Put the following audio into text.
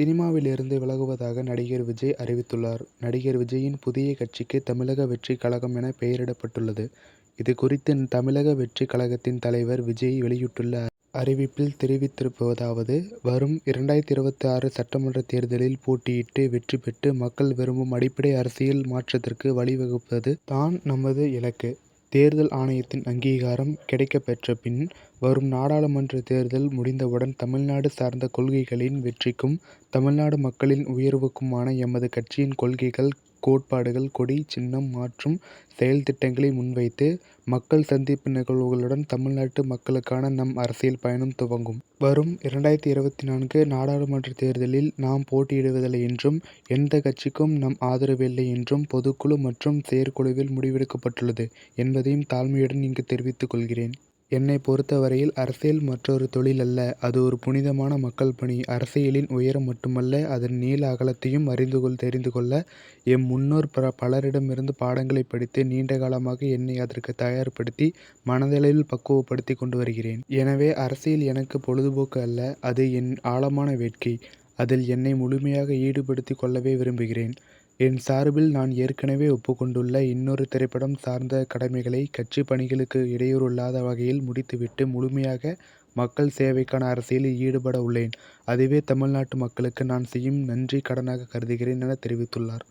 சினிமாவிலிருந்து விலகுவதாக நடிகர் விஜய் அறிவித்துள்ளார். நடிகர் விஜயின் புதிய கட்சிக்கு தமிழக வெற்றிக் கழகம் என பெயரிடப்பட்டுள்ளது. இது குறித்து தமிழக வெற்றிக் கழகத்தின் தலைவர் விஜய் வெளியிட்டுள்ள அறிவிப்பில் தெரிவித்திருப்பதாவது: வரும் 2026 சட்டமன்ற தேர்தலில் போட்டியிட்டு வெற்றி பெற்று மக்கள் விரும்பும் அடிப்படை அரசியல் மாற்றத்திற்கு வழிவகுப்பது தான் நமது இலக்கு. தேர்தல் ஆணையத்தின் அங்கீகாரம் கிடைக்கப்பெற்ற பின் வரும் நாடாளுமன்ற தேர்தல் முடிந்தவுடன் தமிழ்நாடு சார்ந்த கொள்கைகளின் வெற்றிக்கும் தமிழ்நாடு மக்களின் உயர்வுக்குமான எமது கட்சியின் கொள்கைகள், கோட்பாடுகள், கொடி, சின்னம் மற்றும் செயல் திட்டங்களை முன்வைத்து மக்கள் சந்திப்பு நிகழ்வுகளுடன் தமிழ்நாட்டு மக்களுக்கான நம் அரசியல் பயணம் துவங்கும். வரும் 2024 நாடாளுமன்ற தேர்தலில் நாம் போட்டியிடுவதில்லை என்றும் எந்த கட்சிக்கும் நம் ஆதரவு இல்லை என்றும் பொதுக்குழு மற்றும் செயற்குழுவில் முடிவெடுக்கப்பட்டுள்ளது என்பதையும் தாழ்மையுடன் இங்கு தெரிவித்துக் கொள்கிறேன். என்னை பொறுத்தவரையில் அரசியல் மற்றொரு தொழில் அல்ல, அது ஒரு புனிதமான மக்கள் பணி. அரசியலின் உயரம் மட்டுமல்ல, அதன் நீள அகலத்தையும் தெரிந்து கொள்ள எம் முன்னோர் பலரிடமிருந்து பாடங்களை படித்து நீண்ட காலமாக என்னை அதற்கு தயார்படுத்தி மனதளவில் பக்குவப்படுத்தி கொண்டு வருகிறேன். எனவே அரசியல் எனக்கு பொழுதுபோக்கு அல்ல, அது என் ஆழமான வேட்கை. அதில் என்னை முழுமையாக ஈடுபடுத்தி கொள்ளவே விரும்புகிறேன். என் சார்பில் நான் ஏற்கனவே ஒப்புக்கொண்டுள்ள இன்னொரு திரைப்படம் சார்ந்த கடமைகளை கட்சி பணிகளுக்கு இடையூறு இல்லாத வகையில் முடித்துவிட்டு முழுமையாக மக்கள் சேவைக்கான அரசியலில் ஈடுபட உள்ளேன். அதுவே தமிழ்நாட்டு மக்களுக்கு நான் செய்யும் நன்றி கடனாக கருதுகிறேன் என தெரிவித்துள்ளார்.